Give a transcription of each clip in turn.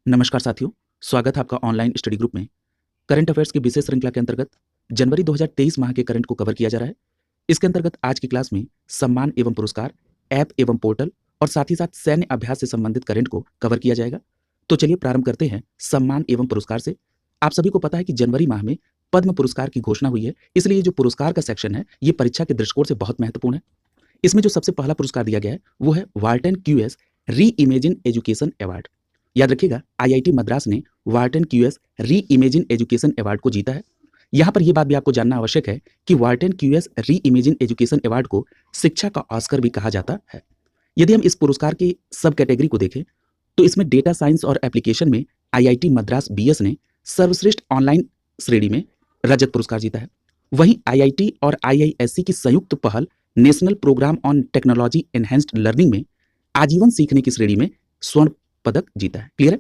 नमस्कार साथियों, स्वागत है आपका ऑनलाइन स्टडी ग्रुप में। करंट अफेयर्स की विशेष श्रृंखला के अंतर्गत जनवरी 2023 माह के करंट को कवर किया जा रहा है। इसके अंतर्गत आज की क्लास में सम्मान एवं पुरस्कार, ऐप एवं पोर्टल और साथ ही साथ सैन्य अभ्यास से संबंधित करंट को कवर किया जाएगा। तो चलिए प्रारंभ करते हैं सम्मान एवं पुरस्कार से। आप सभी को पता है कि जनवरी माह में पद्म पुरस्कार की घोषणा हुई है, इसलिए जो पुरस्कार का सेक्शन है ये परीक्षा के दृष्टिकोण से बहुत महत्वपूर्ण है। इसमें जो सबसे पहला पुरस्कार दिया गया है वो है वार्टन क्यूएस री इमेजिन एजुकेशन अवार्ड। याद रखिएगा, आईआईटी मद्रास ने वार्टन क्यूएस री इमेजिन एजुकेशन अवार्ड को जीता है। यहाँ पर यह बात भी आपको जानना आवश्यक है कि वार्टन क्यूएस री इमेजिन एजुकेशन अवार्ड को शिक्षा का ऑस्कर भी कहा जाता है। यदि हम इस पुरस्कार की सब कैटेगरी को देखें तो इसमें डेटा साइंस और एप्लीकेशन में आईआईटी मद्रास बीएस ने सर्वश्रेष्ठ ऑनलाइन श्रेणी में रजत पुरस्कार जीता है। वहीं आईआईटी और आईआईएससी की संयुक्त पहल national programme on technology enhanced learning में आजीवन सीखने की श्रेणी में स्वर्ण पदक जीता है। क्लियर है?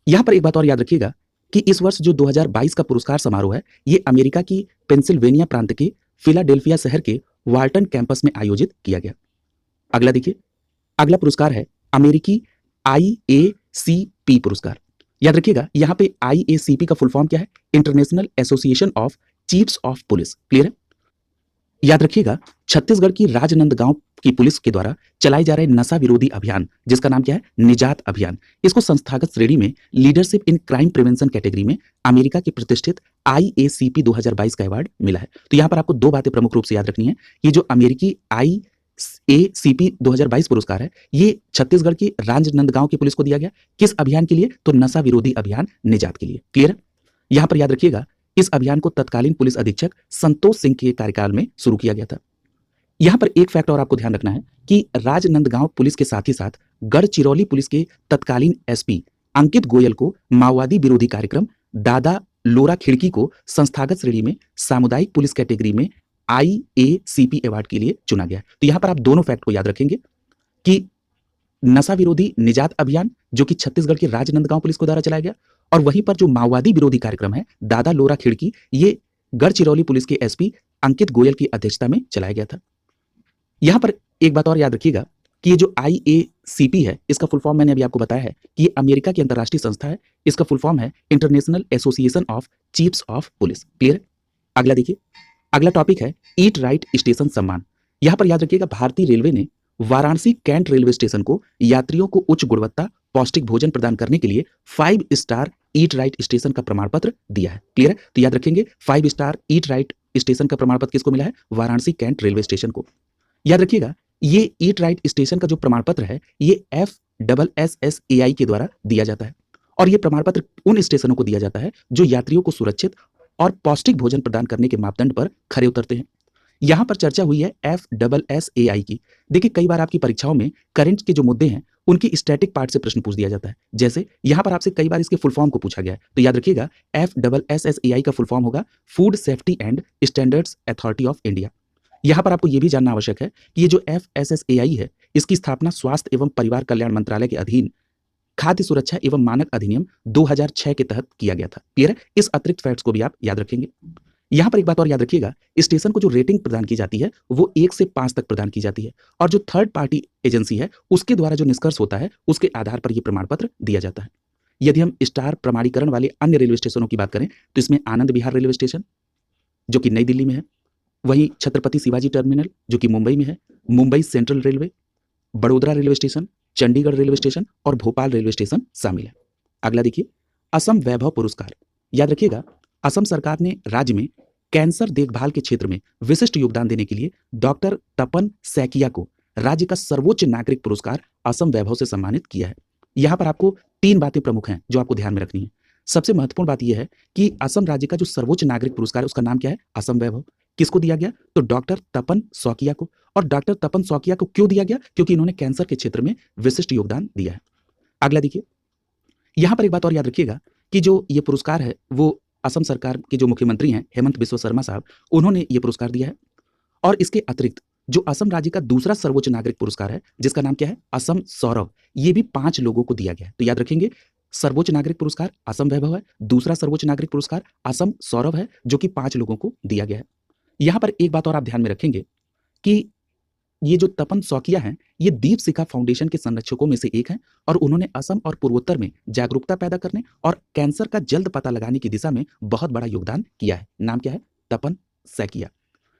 यहां पर एक बात और याद रखिएगा कि इस वर्ष जो 2022 का पुरस्कार समारोह है ये अमेरिका की पेंसिल्वेनिया प्रांत के फिलाडेल्फिया शहर के वार्टन कैंपस में आयोजित किया गया। अगला देखिए, अगला पुरस्कार है अमेरिकी आईएसीपी पुरस्कार। याद रखिएगा, यहां पे आईएसीपी का फुल फॉर्म क्या है? International association of chiefs of police. Clear है? याद रखिएगा, छत्तीसगढ़ की राजनांदगांव की पुलिस के द्वारा चलाए जा रहे नशा विरोधी अभियान जिसका नाम क्या है? निजात अभियान, इसको संस्थागत श्रेणी में leadership in crime prevention category में अमेरिका की प्रतिष्ठित आईएसीपी 2022 का अवार्ड मिला है। तो यहां पर आपको दो बातें प्रमुख रूप से याद रखनी है। ये जो अमेरिकी आईएसीपी 2022 पुरस्कार है ये छत्तीसगढ़ की राजनांदगांव की पुलिस को दिया गया। किस अभियान के लिए? तो नशा विरोधी अभियान निजात के लिए। क्लियर है? यहां पर याद रखिएगा, इस अभियान को तत्कालीन पुलिस अधीक्षक संतोष सिंह के कार्यकाल में शुरू किया गया था। यहां पर एक फैक्ट और आपको ध्यान रखना है कि राजनांदगांव पुलिस के साथ ही साथ गढ़चिरौली पुलिस के तत्कालीन एसपी अंकित गोयल को माओवादी विरोधी कार्यक्रम दादा लोरा खिड़की को संस्थागत श्रेणी में सामुदायिक पुलिस कैटेगरी में आईएसीपी अवार्ड के लिए चुना गया। तो यहां पर आप दोनों फैक्ट को याद रखेंगे कि नशा विरोधी निजात अभियान जो कि छत्तीसगढ़ की राजनांदगांव पुलिस को द्वारा चलाया गया, और वहीं पर जो माओवादी विरोधी कार्यक्रम है दादा लोरा खिड़की, ये गढ़चिरौली पुलिस के एसपी अंकित गोयल की अध्यक्षता में चलाया गया था। यहां पर एक बात और याद रखिएगा कि ये जो आईएसीपी है इसका फुल फॉर्म मैंने अभी आपको बताया है कि ये अमेरिका की अंतर्राष्ट्रीय संस्था है। इसका फुल फॉर्म है international association of chiefs of police. Clear है? अगला देखिए, अगला टॉपिक है ईट राइट स्टेशन सम्मान। यहां पर याद रखिएगा, भारतीय रेलवे ने वाराणसी कैंट रेलवे स्टेशन को यात्रियों को उच्च गुणवत्ता पौष्टिक भोजन प्रदान करने के लिए 5 स्टार ईट राइट स्टेशन का प्रमाण पत्र दिया है। क्लियर है? तो याद रखेंगे, 5 स्टार ईट राइट स्टेशन का प्रमाण पत्र किसको मिला है? वाराणसी कैंट रेलवे स्टेशन को। याद रखिएगा, ये ईट राइट स्टेशन का जो प्रमाण पत्र है ये FSSAI के द्वारा दिया जाता है, और ये प्रमाण पत्र उन स्टेशनों को दिया जाता है जो यात्रियों को सुरक्षित और पौष्टिक भोजन प्रदान करने के मापदंड पर खरे उतरते हैं। यहां पर चर्चा हुई है FSSAI की। देखिए, कई बार आपकी परीक्षाओं में करंट के जो मुद्दे हैं उनकी स्टैटिक पार्ट से प्रश्न पूछ दिया जाता है। जैसे यहां पर आपसे कई बार इसके फुल फॉर्म को पूछा गया है। तो याद रखिएगा, FSSAI का फुल फॉर्म होगा food safety and standards authority of India. यहां पर आपको यह भी जानना आवश्यक है कि ये जो FSSAI है इसकी स्थापना स्वास्थ्य एवं परिवार कल्याण मंत्रालय के अधीन खाद्य सुरक्षा एवं मानक अधिनियम 2006 के तहत किया गया था। क्लियर है? इस अतिरिक्त फैक्ट्स को भी आप याद रखेंगे। यहां पर एक बात और याद रखिएगा, स्टेशन को जो रेटिंग प्रदान की जाती है वो 1 से 5 तक प्रदान की जाती है, और जो थर्ड पार्टी एजेंसी है उसके द्वारा जो निष्कर्ष होता है उसके आधार पर यह प्रमाण पत्र दिया जाता है। यदि हम स्टार प्रमाणीकरण वाले अन्य रेलवे स्टेशनों की बात करें तो इसमें आनंद विहार रेलवे स्टेशन जो कि नई दिल्ली में है, वहीं छत्रपति शिवाजी टर्मिनल जो कि मुंबई में है, Mumbai central railway, Vadodara railway station, Chandigarh railway station और भोपाल रेलवे स्टेशन शामिल है। अगला देखिए, असम वैभव पुरस्कार। याद रखिएगा, असम सरकार ने राज्य में कैंसर देखभाल के क्षेत्र में विशिष्ट योगदान देने के लिए डॉक्टर तपन सैकिया को राज्य का सर्वोच्च नागरिक पुरस्कार असम वैभव से सम्मानित किया है। यहां पर आपको 3 बातें प्रमुख हैं जो आपको ध्यान में रखनी है। सबसे महत्वपूर्ण बात यह है कि असम राज्य का जो सर्वोच्च नागरिक पुरस्कार है उसका नाम क्या है? असम वैभव। किसको दिया गया? तो डॉक्टर तपन सौकिया को। और डॉक्टर तपन सौकिया को क्यों दिया गया? क्योंकि इन्होंने कैंसर के क्षेत्र में विशिष्ट योगदान दिया है। अगला देखिए, यहां पर एक बात और याद रखिएगा कि जो ये पुरस्कार है वो असम सरकार के जो मुख्यमंत्री हैं हेमंत बिस्वा शर्मा साहब, उन्होंने ये पुरस्कार दिया है। और इसके अतिरिक्त जो असम राज्य का दूसरा सर्वोच्च नागरिक पुरस्कार है जिसका नाम क्या है? असम सौरभ, ये भी 5 लोगों को दिया गया है। तो याद रखेंगे, सर्वोच्च नागरिक पुरस्कार असम वैभव है, दूसरा सर्वोच्च नागरिक पुरस्कार असम सौरभ है जो कि 5 लोगों को दिया गया है। यहां पर एक बात और आप ध्यान में रखेंगे कि ये जो तपन शौकिया हैं, ये दीप शिखा फाउंडेशन के संरक्षकों में से एक हैं और उन्होंने असम और पूर्वोत्तर में जागरूकता पैदा करने और कैंसर का जल्द पता लगाने की दिशा में बहुत बड़ा योगदान किया है। नाम क्या है? तपन शौकिया।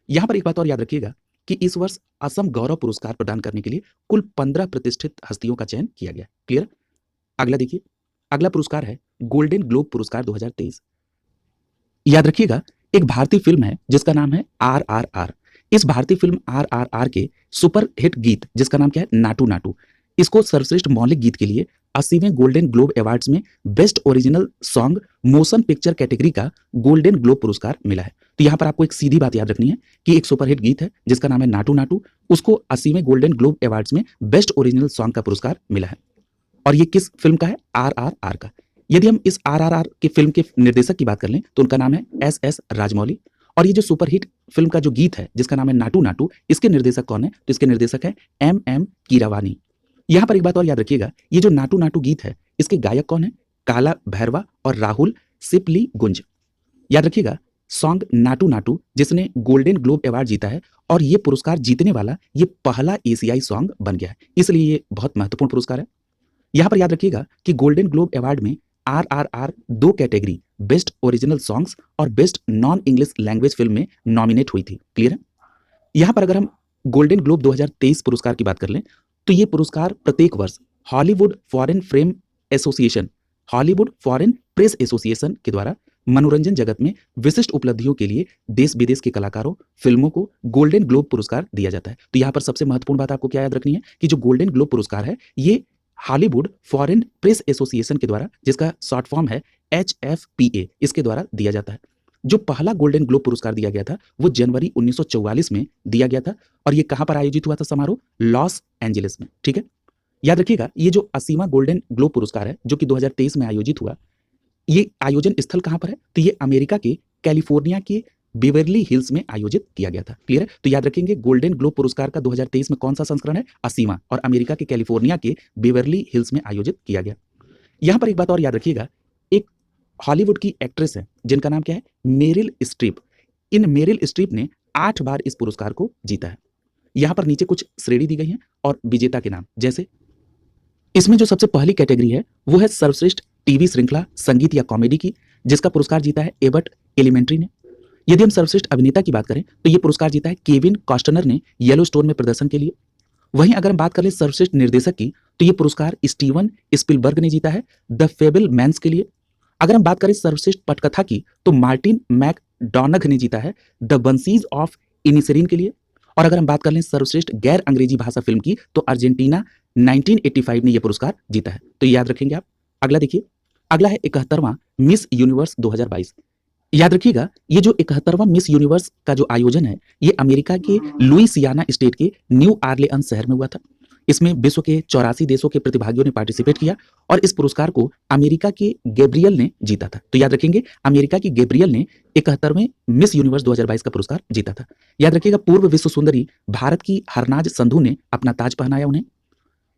यहाँ पर एक बात और याद रखिएगा कि इस वर्ष असम गौरव पुरस्कार प्रदान करने के लिए कुल 15 प्रतिष्ठित हस्तियों का चयन किया गया। क्लियर? अगला देखिए, अगला पुरस्कार है गोल्डन ग्लोब पुरस्कार 2023। याद रखिएगा, एक भारतीय फिल्म है जिसका नाम है RRR। इस भारतीय फिल्म RRR के सुपर हिट गीत जिसका नाम क्या है? नाटू नाटू। इसको सर्वश्रेष्ठ मौलिक गीत के लिए 80वें गोल्डन ग्लोब अवार्ड्स में best original song motion picture category का गोल्डन ग्लोब पुरस्कार मिला है। तो यहाँ पर आपको एक सीधी बात याद रखनी है कि एक सुपरहिट गीत है जिसका नाम है नाटू नाटू, उसको 80वें गोल्डन ग्लोब अवार्ड्स में बेस्ट ओरिजिनल सॉन्ग का पुरस्कार मिला है। और ये किस फिल्म का है? RRR का। यदि हम इस RRR की फिल्म के निर्देशक की बात कर लें तो उनका नाम है SS राजमौली। और ये जो सुपरहिट फिल्म का जो गीत है जिसका नाम है नाटू नाटू, इसके निर्देशक कौन है? तो इसके निर्देशक है MM कीरावानी। यहाँ पर एक बात और याद रखिएगा, ये जो नाटू नाटू गीत है इसके गायक कौन है? काला भैरवा और राहुल सिपली गुंज। याद रखिएगा, सॉन्ग नाटू नाटू जिसने गोल्डन ग्लोब अवार्ड जीता है और ये पुरस्कार जीतने वाला ये पहला एशियाई सॉन्ग बन गया है, इसलिए ये बहुत महत्वपूर्ण पुरस्कार है। यहाँ पर याद रखिएगा कि गोल्डन ग्लोब अवार्ड में RRR 2 category best original songs और best non English language film में नॉमिनेट हुई थी। क्लियर है? यहाँ पर अगर हम गोल्डन ग्लोब 2023 पुरस्कार की बात कर लें तो ये पुरस्कार प्रत्येक वर्ष Hollywood foreign frame association, Hollywood foreign press association के द्वारा मनोरंजन जगत में विशिष्ट उपलब्धियों के लिए देश विदेश के कलाकारों, फिल्मों को गोल्डन ग्लोब पुरस्कार दिया जाता है। तो यहाँ पर सबसे महत्वपूर्ण बात आपको क्या याद रखनी है कि जो गोल्डन ग्लोब पुरस्कार है ये हॉलीवुड फॉरेन प्रेस एसोसिएशन के द्वारा, जिसका शॉर्ट फॉर्म है HFPA, इसके द्वारा दिया जाता है। जो पहला गोल्डन ग्लोब पुरस्कार दिया गया था वो जनवरी 1944 में दिया गया था और ये कहां पर आयोजित हुआ था समारोह? लॉस एंजलिस में। ठीक है, याद रखिएगा, ये जो 80वां गोल्डन ग्लोब पुरस्कार है जो कि 2023 में आयोजित हुआ, ये आयोजन स्थल कहां पर है? तो ये अमेरिका के कैलिफोर्निया के बेवर्ली हिल्स में आयोजित किया गया था। क्लियर है? तो याद रखेंगे, गोल्डन ग्लोब पुरस्कार का 2023 में कौन सा संस्करण है? 80वां, और अमेरिका के कैलिफोर्निया के बेवर्ली हिल्स में आयोजित किया गया। यहां पर एक बात और याद रखिएगा, एक हॉलीवुड की एक्ट्रेस है जिनका नाम क्या है? Meryl Streep. इन मेरिल स्ट्रीप ने 8 बार इस पुरस्कार को जीता है। यहां पर नीचे कुछ श्रेणी दी गई है और विजेता के नाम, जैसे इसमें जो सबसे पहली कैटेगरी है वो है सर्वश्रेष्ठ टीवी श्रृंखला संगीत या कॉमेडी की, जिसका पुरस्कार जीता है एबट एलिमेंट्री ने। यदि हम सर्वश्रेष्ठ अभिनेता की बात करें तो ये पुरस्कार जीता है केविन कॉस्टनर ने येलोस्टोन में प्रदर्शन के लिए। वहीं अगर हम बात करें सर्वश्रेष्ठ निर्देशक की तो ये पुरस्कार स्टीवन स्पिलबर्ग ने जीता है द फेबलमैन्स के लिए। अगर हम बात करें सर्वश्रेष्ठ पटकथा की तो मार्टिन मैकडॉनघ ने जीता है द बंसीज ऑफ इनिशरीन के लिए। और अगर हम बात कर लें सर्वश्रेष्ठ गैर अंग्रेजी भाषा फिल्म की तो अर्जेंटीना 1985 ने यह पुरस्कार जीता है। तो याद रखेंगे आप। अगला देखिए, अगला है 71वां मिस यूनिवर्स 2022। याद रखिएगा, ये जो 71वां मिस यूनिवर्स का जो आयोजन है ये अमेरिका के लुइसियाना स्टेट के न्यू ऑरलियंस शहर में हुआ था। इसमें विश्व के 84 देशों के प्रतिभागियों ने पार्टिसिपेट किया और इस पुरस्कार को अमेरिका के गैब्रियल ने जीता था। तो याद रखेंगे, अमेरिका की गैब्रियल ने 71वें मिस यूनिवर्स 2022 का पुरस्कार जीता था। याद रखिएगा, पूर्व विश्व सुंदरी भारत की हरनाज संधू ने अपना ताज पहनाया उन्हें।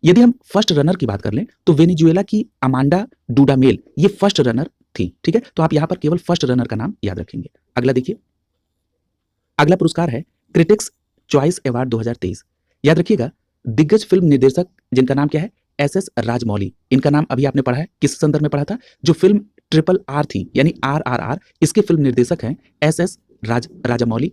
यदि हम फर्स्ट रनर की बात कर लें तो वेनेजुएला की अमांडा डूडामेल ये फर्स्ट रनर थी। ठीक है, तो आप यहां पर केवल फर्स्ट रनर का नाम याद रखेंगे। अगला देखिए, अगला पुरस्कार है क्रिटिक्स चॉइस अवार्ड 2023। याद रखिएगा, दिग्गज फिल्म निर्देशक जिनका नाम क्या है? SS राजमौली। इनका नाम अभी आपने पढ़ा है, किस संदर्भ में पढ़ा था? जो फिल्म RRR थी यानी RRR, इसके फिल्म निर्देशक हैं SS राजामौली।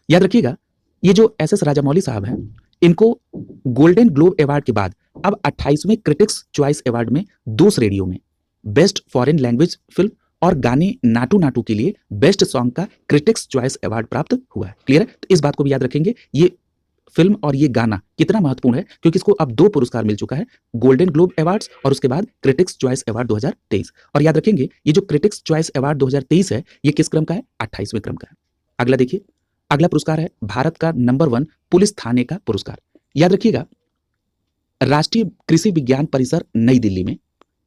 याद रखिएगा, ये जो SS राजामौली साहब हैं इनको गोल्डन ग्लोब अवार्ड के बाद अब 28वें क्रिटिक्स चॉइस अवार्ड में 2 श्रेणियों में बेस्ट फॉरेन लैंग्वेज फिल्म और गाने नाटू नाटू के लिए बेस्ट सॉन्ग का क्रिटिक्स चॉइस अवार्ड प्राप्त हुआ है। क्लियर है? तो इस बात को भी याद रखेंगे, ये फिल्म और ये गाना कितना महत्वपूर्ण है क्योंकि इसको अब 2 पुरस्कार मिल चुका है, गोल्डन ग्लोब अवार्ड्स और उसके बाद क्रिटिक्स चॉइस अवार्ड 2023। और याद रखेंगे, ये जो क्रिटिक्स चॉइस अवार्ड 2023 है ये किस क्रम का है? 28वें क्रम का है। अगला देखिए, अगला पुरस्कार है भारत का नंबर 1 पुलिस थाने का पुरस्कार। याद रखिएगा, राष्ट्रीय कृषि विज्ञान परिसर नई दिल्ली में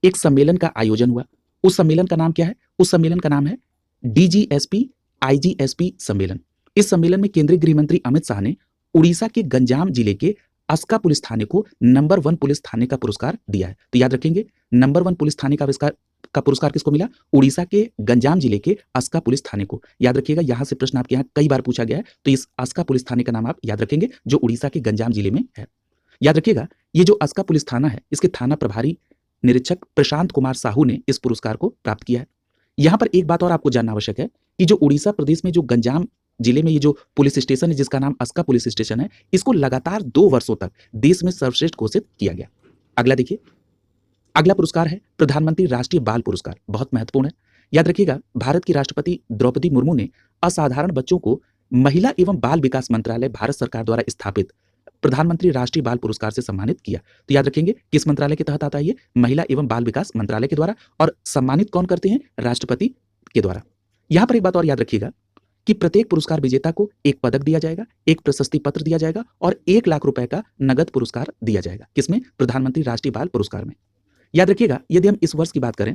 एक सम्मेलन का आयोजन हुआ। उस सम्मेलन का नाम क्या है? उस सम्मेलन का नाम है DGSP IGSP सम्मेलन। इस सम्मेलन में केंद्रीय गृह मंत्री अमित शाह ने उड़ीसा के गंजाम जिले के अस्का पुलिस थाने को नंबर 1 पुलिस थाने का पुरस्कार दिया है। तो याद रखेंगे, नंबर 1 पुलिस थाने का का पुरस्कार किसको मिला? उड़ीसा के गंजाम जिले के अस्का पुलिस थाने को। याद रखिएगा, यहाँ से प्रश्न आपके यहाँ कई बार पूछा गया है, तो इस अस्का पुलिस थाने का नाम आप याद रखेंगे जो उड़ीसा के गंजाम जिले में है। याद रखिएगा, ये जो अस्का पुलिस थाना है, इसके थाना प्रभारी निरीक्षक प्रशांत कुमार साहू ने इस पुरस्कार को प्राप्त किया है। यहाँ पर एक बात और आपको जानना आवश्यक है कि जो उड़ीसा प्रदेश में जो गंजाम जिले में ये जो पुलिस स्टेशन है जिसका नाम अस्का पुलिस स्टेशन है, इसको लगातार 2 वर्षों तक देश में सर्वश्रेष्ठ घोषित किया गया। अगला देखिए, अगला पुरस्कार है प्रधानमंत्री राष्ट्रीय बाल पुरस्कार। बहुत महत्वपूर्ण है। याद रखिएगा, भारत की राष्ट्रपति द्रौपदी मुर्मू ने असाधारण बच्चों को महिला एवं बाल विकास मंत्रालय भारत सरकार द्वारा स्थापित प्रधानमंत्री राष्ट्रीय बाल पुरस्कार से सम्मानित किया। तो याद रखेंगे किस मंत्रालय के तहत आता है ये? महिला एवं बाल विकास मंत्रालय के द्वारा। और सम्मानित कौन करते हैं? राष्ट्रपति के द्वारा। यहां पर एक बात और याद रखिएगा कि प्रत्येक पुरस्कार विजेता को एक पदक दिया जाएगा, एक प्रशस्ति पत्र दिया जाएगा और 1 लाख रुपए का नगद पुरस्कार दिया जाएगा। किसमें? प्रधानमंत्री राष्ट्रीय बाल पुरस्कार में। याद रखिएगा, यदि हम इस वर्ष की बात करें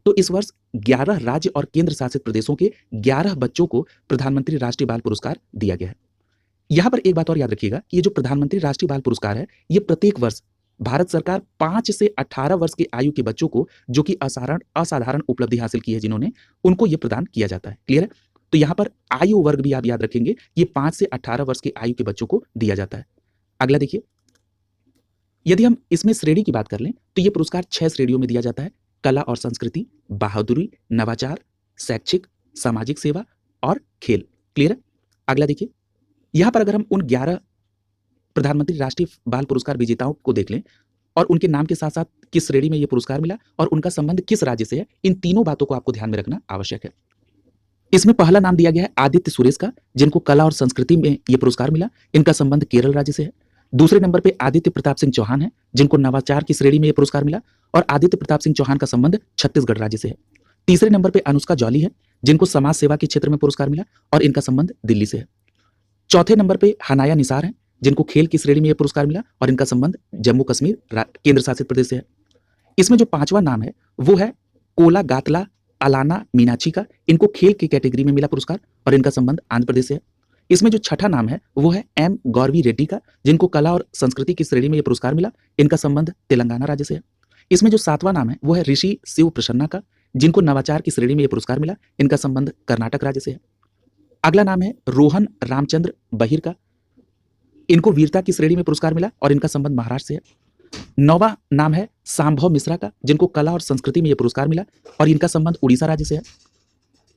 तो इस वर्ष 11 राज्य और केंद्र शासित प्रदेशों के 11 बच्चों को प्रधानमंत्री राष्ट्रीय बाल पुरस्कार दिया गया है। यहां पर एक बात और याद रखिएगा कि ये जो प्रधानमंत्री राष्ट्रीय बाल पुरस्कार है, ये प्रत्येक वर्ष भारत सरकार 5 से 18 वर्ष की आयु के बच्चों को जो कि असाधारण उपलब्धि हासिल की है जिन्होंने, उनको ये प्रदान किया जाता है। क्लियर है? तो यहां पर आयु वर्ग भी आप याद रखेंगे, ये 5 से 18 वर्ष की आयु के बच्चों को दिया जाता है। अगला देखिए, यदि हम इसमें श्रेणी की बात कर लें तो ये पुरस्कार 6 श्रेणियों में दिया जाता है: कला और संस्कृति, बहादुरी, नवाचार, शैक्षिक, सामाजिक सेवा और खेल। क्लियर है? अगला देखिए, यहां पर अगर हम उन 11 प्रधानमंत्री राष्ट्रीय बाल पुरस्कार विजेताओं को देख लें और उनके नाम के साथ साथ किस श्रेणी में ये पुरस्कार मिला और उनका संबंध किस राज्य से है, इन तीनों बातों को आपको ध्यान में रखना आवश्यक है। इसमें पहला नाम दिया गया है आदित्य सुरेश का, जिनको कला और संस्कृति में यह पुरस्कार मिला। इनका संबंध केरल राज्य से है। दूसरे नंबर पे आदित्य प्रताप सिंह चौहान है, जिनको नवाचार की श्रेणी में यह पुरस्कार मिला और आदित्य प्रताप सिंह चौहान का संबंध छत्तीसगढ़ राज्य से है। तीसरे नंबर पे अनुष्का जौली है, जिनको समाज सेवा के क्षेत्र में पुरस्कार मिला और इनका संबंध दिल्ली से है। चौथे नंबर पे हनाया निसार है, जिनको खेल की श्रेणी में यह पुरस्कार मिला और इनका संबंध जम्मू कश्मीर केंद्र शासित प्रदेश से है। इसमें जो 5वां नाम है वो है कोला गातला अलाना मीनाक्षी का, इनको खेल की कैटेगरी में मिला पुरस्कार और इनका संबंध आंध्र प्रदेश से है। इसमें जो 6ठा नाम है वो है एम गौरवी रेड्डी का, जिनको कला और संस्कृति की श्रेणी में यह पुरस्कार मिला, इनका संबंध तेलंगाना राज्य से है। इसमें जो 7वां नाम है वो है ऋषि शिव प्रसन्ना का, जिनको नवाचार की श्रेणी में यह पुरस्कार मिला, इनका संबंध कर्नाटक राज्य से है। अगला नाम है रोहन रामचंद्र बहिर का, इनको वीरता की श्रेणी में पुरस्कार मिला और इनका संबंध महाराष्ट्र से है। 9वां नाम है सांभव मिश्रा का, जिनको कला और संस्कृति में यह पुरस्कार मिला और इनका संबंध उड़ीसा राज्य से है।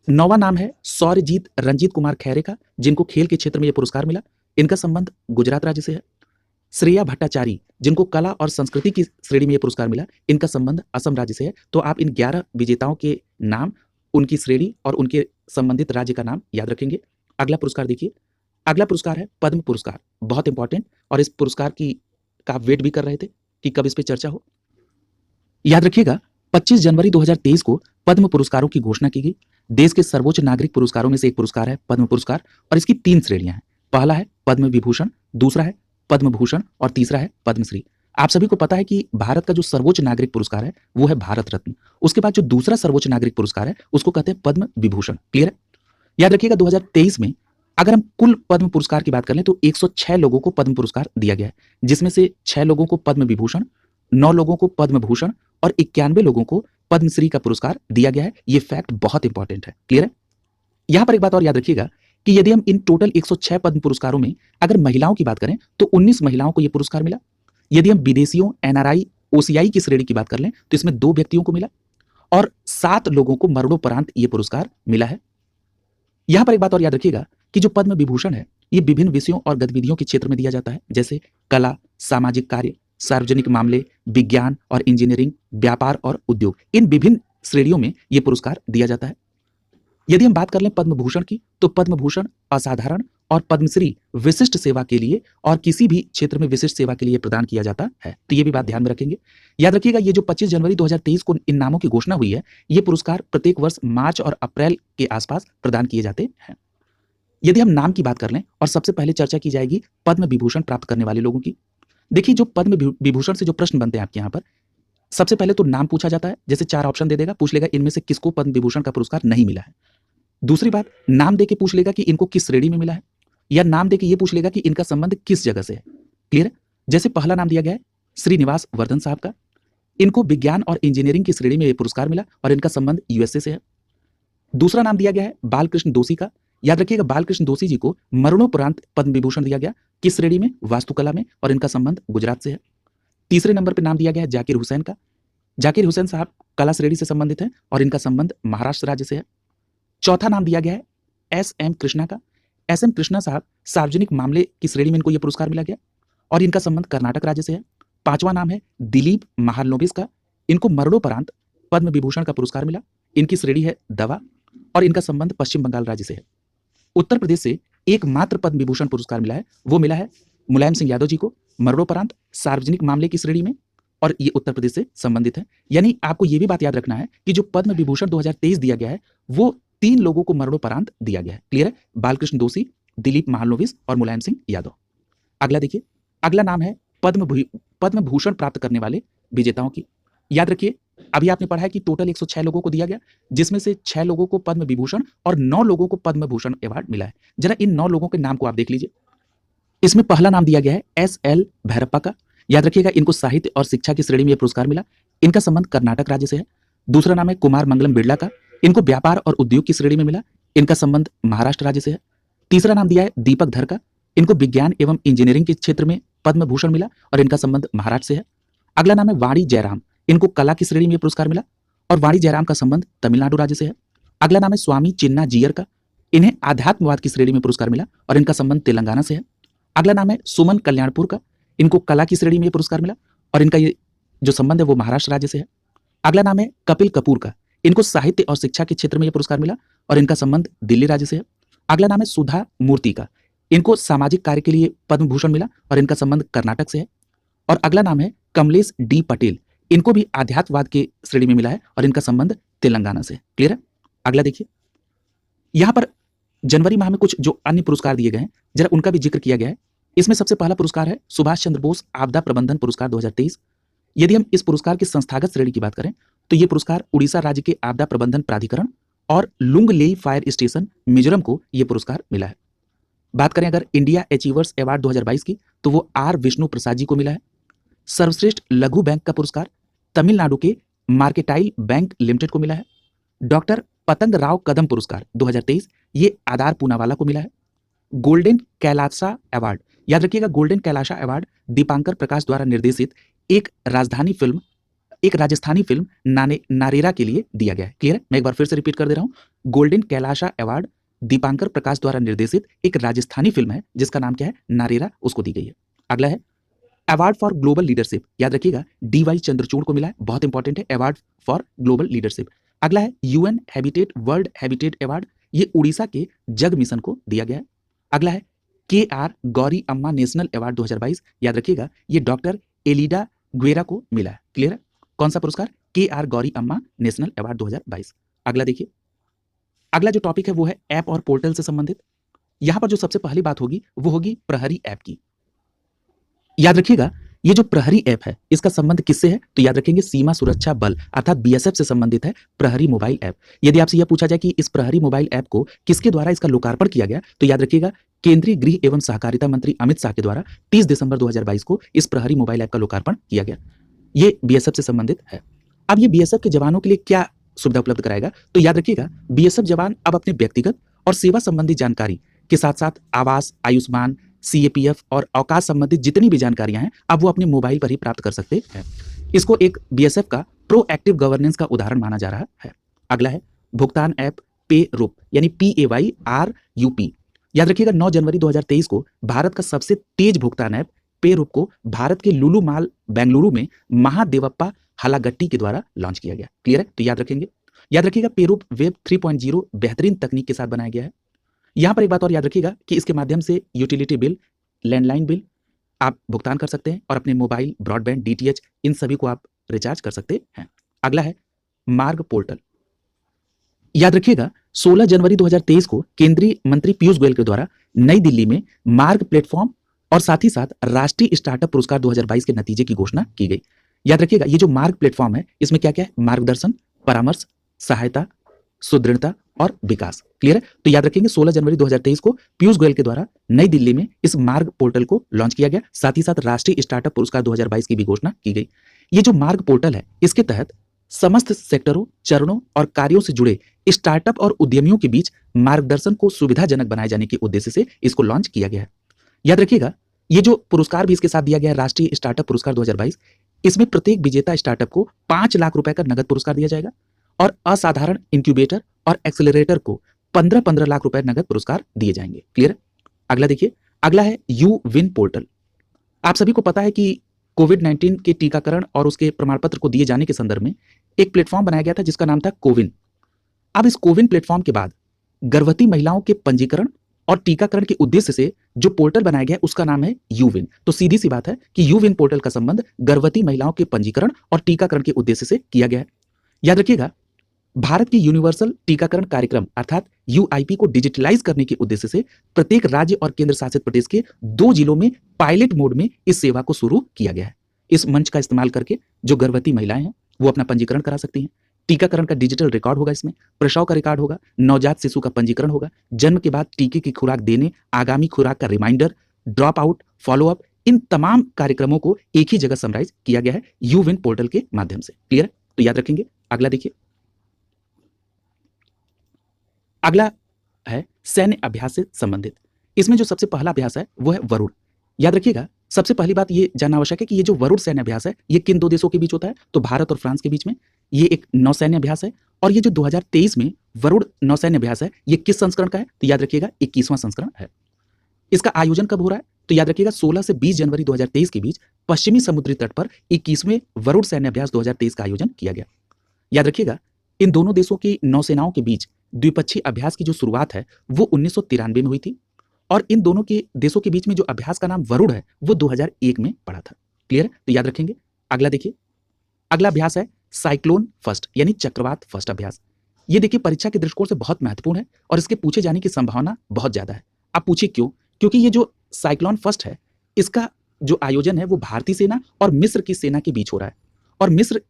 9वां नाम है सौर्यजीत रंजीत कुमार खैरे का, जिनको खेल के क्षेत्र में यह पुरस्कार मिला, इनका संबंध गुजरात राज्य से है। श्रेया भट्टाचारी, जिनको कला और संस्कृति की श्रेणी में यह पुरस्कार मिला, इनका संबंध असम राज्य से है। तो आप इन 11 विजेताओं के नाम, उनकी श्रेणी और उनके संबंधित राज्य का नाम याद रखेंगे। अगला पुरस्कार देखिए, अगला पुरस्कार है पद्म पुरस्कार। बहुत इंपॉर्टेंट, और इस पुरस्कार की का आप वेट भी कर रहे थे कि कब इस पे चर्चा हो। याद रखिएगा, 25 जनवरी 2023 को पद्म पुरस्कारों की घोषणा की गई। देश के सर्वोच्च नागरिक पुरस्कारों में से एक पुरस्कार है पद्म पुरस्कार और इसकी 3 श्रेणियां हैं। पहला है पद्म विभूषण, दूसरा है पद्म भूषण और तीसरा है पद्मश्री। आप सभी को पता है कि भारत का जो सर्वोच्च नागरिक पुरस्कार है वो है भारत रत्न। उसके बाद जो दूसरा सर्वोच्च नागरिक पुरस्कार है उसको कहते हैं पद्म विभूषण। क्लियर है? याद रखिएगा, 2023 में अगर हम कुल पद्म पुरस्कार की बात कर लें तो 106 लोगों को पद्म पुरस्कार दिया गया है, जिसमें से 6 लोगों को पद्म विभूषण, 9 लोगों को पद्म भूषण और 91 लोगों को पद्मश्री का पुरस्कार दिया गया है। ये फैक्ट बहुत इंपॉर्टेंट है। क्लियर है? यहां पर एक बात और याद रखिएगा कि यदि हम इन टोटल 106 पद्म पुरस्कारों में अगर महिलाओं की बात करें तो 19 महिलाओं को यह पुरस्कार मिला। यदि हम विदेशियों, एनआरआई, ओसीआई की श्रेणी की बात कर लें तो इसमें 2 व्यक्तियों को मिला और 7 लोगों को मरणोपरांत यह पुरस्कार मिला है। यहां पर एक बात और याद रखिएगा कि जो पद्म विभूषण है ये विभिन्न विषयों और गतिविधियों के क्षेत्र में दिया जाता है, जैसे कला, सामाजिक कार्य, सार्वजनिक मामले, विज्ञान और इंजीनियरिंग, व्यापार और उद्योग। इन विभिन्न श्रेणियों में यह पुरस्कार दिया जाता है। यदि हम बात कर लें पद्म भूषण की तो पद्म भूषण असाधारण और पद्मश्री विशिष्ट सेवा के लिए और किसी भी क्षेत्र में विशिष्ट सेवा के लिए प्रदान किया जाता है। तो ये भी बात ध्यान में रखेंगे। याद रखिएगा, ये जो 25 जनवरी 2023 को इन नामों की घोषणा हुई है, ये पुरस्कार प्रत्येक वर्ष मार्च और अप्रैल के आसपास प्रदान किए जाते हैं। यदि हम नाम की बात कर लें और सबसे पहले चर्चा की जाएगी पद्म विभूषण प्राप्त करने वाले लोगों की। देखिए, जो पद्म विभूषण से जो प्रश्न बनते हैं आपके यहाँ पर, सबसे पहले तो नाम पूछा जाता है, जैसे 4 ऑप्शन दे देगा, पूछ लेगा इनमें से किसको पद्म विभूषण का पुरस्कार नहीं मिला है। दूसरी बात, नाम देके पूछ लेगा कि इनको किस श्रेणी में मिला है, या नाम देके ये पूछ लेगा कि इनका संबंध किस जगह से है। क्लियर है? जैसे पहला नाम दिया गया है श्रीनिवास वर्धन साहब का, इनको विज्ञान और इंजीनियरिंग की श्रेणी में ये पुरस्कार मिला और इनका संबंध यूएसए से है। दूसरा नाम दिया गया है बालकृष्ण दोषी का। याद रखिएगा, बालकृष्ण दोषी जी को मरणोपरांत पद्म विभूषण दिया गया। किस श्रेणी में? वास्तुकला में, और इनका संबंध गुजरात से है। तीसरे नंबर पर नाम दिया गया है जाकिर हुसैन का। जाकिर हुसैन साहब कला श्रेणी से संबंधित हैं और इनका संबंध महाराष्ट्र राज्य से है। चौथा नाम दिया गया है एस एम कृष्णा का। एस एम कृष्णा साहब सार्वजनिक मामले की श्रेणी में इनको यह पुरस्कार मिला गया और इनका संबंध कर्नाटक राज्य से है। पांचवा नाम है दिलीप महालनोबिस का। इनको मरणोपरांत पद्म विभूषण का पुरस्कार मिला। इनकी श्रेणी है दवा और इनका संबंध पश्चिम बंगाल राज्य से है। उत्तर प्रदेश से एकमात्र पद्म विभूषण पुरस्कार मिला है, वो मिला है मुलायम सिंह यादव जी को मरणोपरांत सार्वजनिक मामले की श्रेणी में, और ये उत्तर प्रदेश से संबंधित है। यानी आपको ये भी बात याद रखना है कि जो पद्म विभूषण 2023 दिया गया है वो 3 लोगों को मरणोपरांत दिया गया है। क्लियर है? बालकृष्ण दोषी, दिलीप महालनोबिस और मुलायम सिंह यादव। अगला देखिए, अगला नाम है पद्म भूषण प्राप्त करने वाले विजेताओं की। याद रखिए, अभी आपने पढ़ा है कि टोटल 106 लोगों को दिया गया, जिसमें से 6 लोगों को पद्म विभूषण और 9 लोगों को पद्म भूषण अवार्ड मिला है। जरा इन 9 लोगों के नाम को आप देख लीजिए। इसमें पहला नाम दिया गया है एस एल भैरप्पा का। याद रखिएगा, इनको साहित्य और शिक्षा की श्रेणी में यह पुरस्कार मिला। इनका संबंध कर्नाटक राज्य से है। दूसरा नाम है कुमार मंगलम बिरला का। इनको व्यापार और उद्योग की श्रेणी में मिला। इनका संबंध महाराष्ट्र राज्य से है। तीसरा नाम दिया है दीपक धर का। इनको विज्ञान एवं इंजीनियरिंग के क्षेत्र में पद्म भूषण मिला और इनका संबंध महाराष्ट्र से है। अगला नाम है वाणी जयराम। इनको कला की श्रेणी में पुरस्कार मिला और वाणी जयराम का संबंध तमिलनाडु राज्य से है। अगला नाम है स्वामी चिन्ना जीयर का। इन्हें आध्यात्मवाद की श्रेणी में पुरस्कार मिला और इनका संबंध तेलंगाना से है। अगला नाम है सुमन कल्याणपुर का। इनको कला की श्रेणी में पुरस्कार मिला और इनका ये जो संबंध है वो महाराष्ट्र राज्य से है। अगला नाम है कपिल कपूर का। इनको साहित्य और शिक्षा के क्षेत्र में यह पुरस्कार मिला और इनका संबंध दिल्ली राज्य से है। अगला नाम है सुधा मूर्ति का। इनको सामाजिक कार्य के लिए पद्म भूषण मिला और इनका संबंध कर्नाटक से है। और अगला नाम है कमलेश डी पटेल। इनको भी आध्यात्मवाद के श्रेणी में मिला है और इनका संबंध तेलंगाना से। क्लियर है? अगला देखिए, यहां पर जनवरी माह में कुछ जो अन्य पुरस्कार दिए गए हैं जरा उनका भी जिक्र किया गया है। इसमें सबसे पहला पुरस्कार है सुभाष चंद्र बोस आपदा प्रबंधन पुरस्कार 2023। यदि हम इस पुरस्कार की संस्थागत श्रेणी की बात करें तो यह पुरस्कार उड़ीसा राज्य के आपदा प्रबंधन प्राधिकरण और लुंगलेई फायर स्टेशन मिजोरम को यह पुरस्कार मिला है। बात करें अगर इंडिया अचीवर्स अवार्ड 2022 की तो वो आर विष्णु प्रसाद जी को मिला है। सर्वश्रेष्ठ लघु बैंक का पुरस्कार तमिलनाडु के मार्केटाइल बैंक लिमिटेड को मिला है। डॉक्टर पतंग राव कदम पुरस्कार 2023 ये आधार पूनावाला को मिला है। गोल्डन कैलाशा अवार्ड, याद रखिएगा, गोल्डन कैलाशा अवार्ड दीपांकर प्रकाश द्वारा निर्देशित एक राजस्थानी फिल्म नारेरा के लिए दिया गया है। क्लियर है? मैं एक बार फिर से रिपीट कर दे रहा हूं। गोल्डन कैलाशा अवार्ड दीपांकर प्रकाश द्वारा निर्देशित एक राजस्थानी फिल्म है जिसका नाम क्या है? नारेरा, उसको दी गई है। अगला है अवार्ड फॉर ग्लोबल लीडरशिप। याद रखिएगा, डीवाई चंद्रचूड़ को मिला है, बहुत इंपॉर्टेंट है, अवार्ड फॉर ग्लोबल लीडरशिप। अगला है UN habitat world habitat award, ये उड़ीसा के जग मिशन को दिया गया है। अगला है के आर गौरी अम्मा नेशनल अवार्ड 2022। याद रखिएगा, ये डॉक्टर एलिडा ग्वेरा को मिला है। क्लियर है? कौन सा पुरस्कार? के आर गौरी अम्मा नेशनल अवार्ड 2022। अगला देखिए, अगला जो टॉपिक है वो है ऐप और पोर्टल से संबंधित। यहां पर जो सबसे पहली बात होगी वो होगी प्रहरी ऐप की। याद रखिएगा, ये जो प्रहरी ऐप है इसका संबंध किससे है? तो याद रखेंगे सीमा सुरक्षा बल अर्थात बीएसएफ से संबंधित है प्रहरी मोबाइल ऐप। यदि आपसे यह पूछा जाए कि इस प्रहरी मोबाइल ऐप को किसके द्वारा इसका लोकार्पण किया गया, तो याद रखिएगा केंद्रीय गृह एवं सहकारिता मंत्री अमित शाह के द्वारा 30 दिसंबर 2022 को इस प्रहरी मोबाइल ऐप का लोकार्पण किया गया। ये बीएसएफ से संबंधित है। अब ये बीएसएफ के जवानों के लिए क्या सुविधा उपलब्ध कराएगा? तो याद रखिएगा, बीएसएफ जवान अब अपने व्यक्तिगत और सेवा संबंधी जानकारी के साथ साथ आवास, आयुष्मान, सीएपीएफ और अवकाश संबंधित जितनी भी जानकारियां हैं अब वो अपने मोबाइल पर ही प्राप्त कर सकते हैं। इसको एक बीएसएफ का प्रोएक्टिव गवर्नेंस का उदाहरण माना जा रहा है। अगला है भुगतान ऐप पे रूप यानी PAYRUP। याद रखिएगा, 9 जनवरी 2023 को भारत का सबसे तेज भुगतान ऐप पे रूप को भारत के लुलु माल बेंगलुरु में महादेवप्पा हलागट्टी के द्वारा लॉन्च किया गया। क्लियर है? तो याद रखिएगा पे रूप वेब 3.0 बेहतरीन तकनीक के साथ बनाया गया है। यहां पर एक बात और याद रखिएगा कि इसके माध्यम से यूटिलिटी बिल, लैंडलाइन बिल आप भुगतान कर सकते हैं और अपने मोबाइल, ब्रॉडबैंड, डीटीएच इन सभी को आप रिचार्ज कर सकते हैं। अगला है मार्ग पोर्टल। याद रखिएगा, 16 जनवरी 2023 को केंद्रीय मंत्री पीयूष गोयल के द्वारा नई दिल्ली में मार्ग प्लेटफॉर्म और साथ ही साथ राष्ट्रीय स्टार्टअप पुरस्कार 2022 के नतीजे की घोषणा की गई। याद रखिएगा, ये जो मार्ग प्लेटफॉर्म है इसमें क्या क्या है? मार्गदर्शन, परामर्श, सहायता, सुदृढ़ता और विकास। क्लियर है? तो याद रखेंगे 16 जनवरी 2023 को पीयूष गोयल के द्वारा नई दिल्ली में इस मार्ग पोर्टल को लॉन्च किया गया। साथ ही साथ राष्ट्रीय स्टार्टअप पुरस्कार 2022 की भी घोषणा की गई। ये जो मार्ग पोर्टल है, इसके तहत समस्त सेक्टरों, चरणों और कार्यों से जुड़े स्टार्टअप और उद्यमियों के बीच मार्गदर्शन को सुविधाजनक बनाए जाने के उद्देश्य से इसको लॉन्च किया गया है। याद रखिएगा, ये जो पुरस्कार भी इसके साथ दिया गया है, राष्ट्रीय स्टार्टअप पुरस्कार 2022, इसमें प्रत्येक विजेता स्टार्टअप को 5 लाख रुपए का नगद पुरस्कार दिया जाएगा और असाधारण इंक्यूबेटर और एक्सेलरेटर को 15-15 लाख रुपए नगद पुरस्कार दिए जाएंगे। क्लियर है? अगला देखिए, अगला है यू विन पोर्टल। आप सभी को पता है कि कोविड-19 के टीकाकरण और उसके प्रमाण पत्र को दिए जाने के संदर्भ में एक प्लेटफॉर्म बनाया गया था जिसका नाम था कोविन। अब इस कोविन प्लेटफॉर्म के बाद गर्भवती महिलाओं के पंजीकरण और टीकाकरण के उद्देश्य से जो पोर्टल बनाया गया उसका नाम है यूविन। तो सीधी सी बात है कि यूविन पोर्टल का संबंध गर्भवती महिलाओं के पंजीकरण और टीकाकरण के उद्देश्य से किया गया है। याद रखिएगा, भारत की यूनिवर्सल टीकाकरण कार्यक्रम अर्थात यूआईपी को डिजिटलाइज करने के उद्देश्य से प्रत्येक राज्य और केंद्र शासित प्रदेश के 2 जिलों में पायलट मोड में इस सेवा को शुरू किया गया है। इस मंच का इस्तेमाल करके जो गर्भवती महिलाएं हैं वो अपना पंजीकरण करा सकती हैं। टीकाकरण का डिजिटल रिकॉर्ड होगा, इसमें प्रसव का रिकॉर्ड होगा, नवजात शिशु का पंजीकरण होगा, जन्म के बाद टीके की खुराक देने, आगामी खुराक का रिमाइंडर, ड्रॉप आउट, फॉलोअप, इन तमाम कार्यक्रमों को एक ही जगह समराइज किया गया है यूविन पोर्टल के माध्यम से। क्लियर है? तो याद रखेंगे। अगला देखिए, अगला है सैन्य अभ्यास से संबंधित। इसमें जो सबसे पहला अभ्यास है वो है वरुण। याद रखिएगा, सबसे पहली बात ये जानना आवश्यक है कि ये जो वरुण सैन्य अभ्यास है ये किन 2 देशों के बीच होता है? तो भारत और फ्रांस के बीच में ये एक नौसैन्य अभ्यास है। और ये जो 2023 में वरुण नौसैन्य अभ्यास है ये किस संस्करण का है? तो याद रखिएगा 21वां संस्करण है। इसका आयोजन कब हो रहा है? तो याद रखिएगा 16 से 20 जनवरी 2023 के बीच पश्चिमी समुद्री तट पर 21वें वरुण सैन्य अभ्यास 2023 का आयोजन किया गया। याद रखिएगा, इन दोनों देशों की नौसेनाओं के बीच द्विपक्षीय अभ्यास की जो शुरुआत है वो 1993 में हुई थी और इन दोनों के देशों के बीच में जो अभ्यास का नाम वरुण है वो 2001 में पड़ा था। क्लियर है? तो याद रखेंगे। अगला देखिए, अगला अभ्यास है साइक्लोन फर्स्ट यानी चक्रवात फर्स्ट अभ्यास। ये देखिए परीक्षा के दृष्टिकोण से बहुत महत्वपूर्ण है और इसके पूछे जाने की संभावना बहुत ज्यादा है। आप पूछिए क्यों? क्योंकि ये जो साइक्लोन फर्स्ट है इसका जो आयोजन है वो भारतीय सेना और मिस्र की सेना के बीच हो रहा है। और मिस्र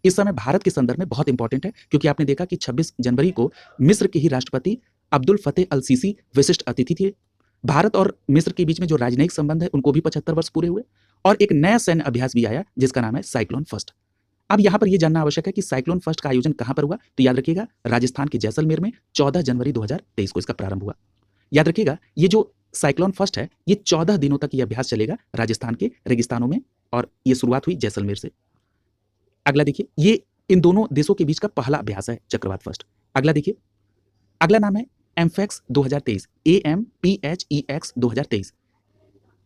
इस समय भारत के संदर्भ में बहुत इंपॉर्टेंट है क्योंकि आपने देखा कि 26 जनवरी को मिस्र के ही राष्ट्रपति अब्दुल फतेह अल सीसी विशिष्ट अतिथि थे। भारत और मिस्र के बीच में जो राजनयिक संबंध है उनको भी 75 वर्ष पूरे हुए और एक नया सैन्य अभ्यास भी आया जिसका नाम है साइक्लोन फर्स्ट। अब यहाँ पर यह जानना आवश्यक है कि साइक्लोन फर्स्ट का आयोजन कहाँ पर हुआ? तो याद रखिएगा राजस्थान के जैसलमेर में 14 जनवरी 2023 को इसका प्रारंभ हुआ। याद रखिएगा, ये जो साइक्लोन फर्स्ट है ये 14 दिनों तक ये अभ्यास चलेगा राजस्थान के रेगिस्तानों में और ये शुरुआत हुई जैसलमेर से। अगला देखिए, ये इन दोनों देशों के बीच का पहला अभ्यास है चक्रवात फर्स्ट। अगला देखिए, अगला नाम है एमफेक्स 2023, AMPHEX 2023।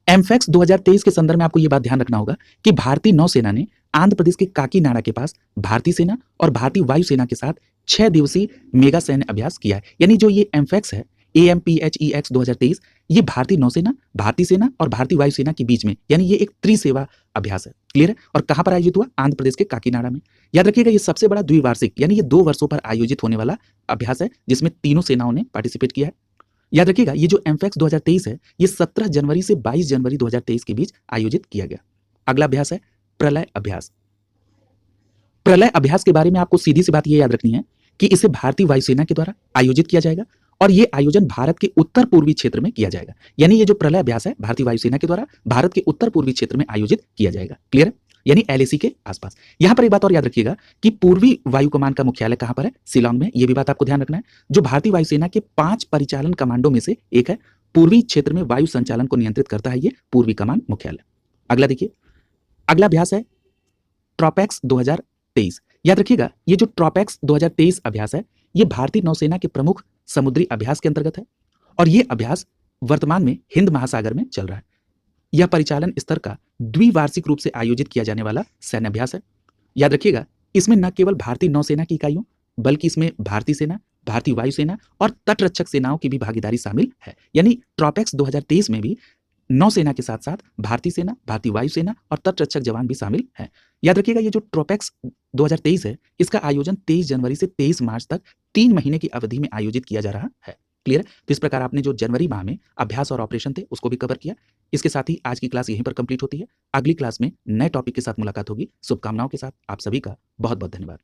एमफेक्स 2023 के संदर्भ में आपको ये बात ध्यान रखना होगा कि भारतीय नौसेना ने आंध्र प्रदेश के काकीनाडा के पास भारतीय सेना और भारतीय वायुसेना के साथ 6 दिवसीय मेगा सैन्य अभ्यास किया है। यानी जो ये एमफेक्स है AMPHEX 2023 ये भारतीय नौसेना, भारतीय सेना और भारतीय वायुसेना के बीच में यानी ये एक त्रिसेवा अभ्यास है। क्लियर है? और कहां पर आयोजित हुआ? आंध्र प्रदेश के काकीनाडा में। याद रखिएगा ये सबसे बड़ा द्विवार्षिक यानी ये 2 वर्षों पर आयोजित होने वाला अभ्यास है जिसमें तीनों सेनाओं ने पार्टिसिपेट किया है। याद रखिएगा, ये जो एमफेक्स 2023 है ये 17 जनवरी से 22 जनवरी 2023 के बीच आयोजित किया गया। अगला अभ्यास है प्रलय अभ्यास। प्रलय अभ्यास के बारे में आपको सीधी सी बात ये याद रखनी है कि इसे भारतीय वायुसेना के द्वारा आयोजित किया जाएगा और ये आयोजन भारत के उत्तर पूर्वी क्षेत्र में किया जाएगा। यानी ये जो प्रलय अभ्यास है भारतीय वायुसेना के द्वारा भारत के उत्तर पूर्वी क्षेत्र में आयोजित किया जाएगा। क्लियर है? यानी LAC के आसपास। यहां पर एक बात और याद रखिएगा कि पूर्वी वायु कमान का मुख्यालय कहां पर है? शिलांग में। यह भी बात आपको ध्यान रखना है। जो भारतीय वायुसेना के 5 परिचालन कमांडो में से एक है, पूर्वी क्षेत्र में वायु संचालन को नियंत्रित करता है ये पूर्वी कमान मुख्यालय। अगला देखिए, अगला अभ्यास है ट्रॉपैक्स 2023। याद रखिएगा, ये जो ट्रॉपैक्स 2023 अभ्यास है ये भारतीय नौसेना के प्रमुख समुद्री अभ्यास के अंतर्गत है और ये अभ्यास वर्तमान में हिंद महासागर में चल रहा है। यह परिचालन स्तर का द्विवार्षिक रूप से आयोजित किया जाने वाला सैन्य अभ्यास है। याद रखिएगा, इसमें न केवल भारतीय नौसेना की इकाइयों बल्कि इसमें भारतीय सेना, भारतीय वायुसेना और तटरक्षक सेनाओं की भी भागीदारी शामिल है। यानी ट्रॉपैक्स 2023 में भी नौसेना के साथ साथ भारतीय सेना, भारतीय वायुसेना और तटरक्षक जवान भी शामिल हैं। याद रखिएगा, ये जो ट्रॉपैक्स 2023 है इसका आयोजन 23 जनवरी से 23 मार्च तक 3 महीने की अवधि में आयोजित किया जा रहा है। क्लियर है? तो इस प्रकार आपने जो जनवरी माह में अभ्यास और ऑपरेशन थे उसको भी कवर किया। इसके साथ ही आज की क्लास यहीं पर कंप्लीट होती है। अगली क्लास में नए टॉपिक के साथ मुलाकात होगी। शुभकामनाओं के साथ आप सभी का बहुत बहुत धन्यवाद।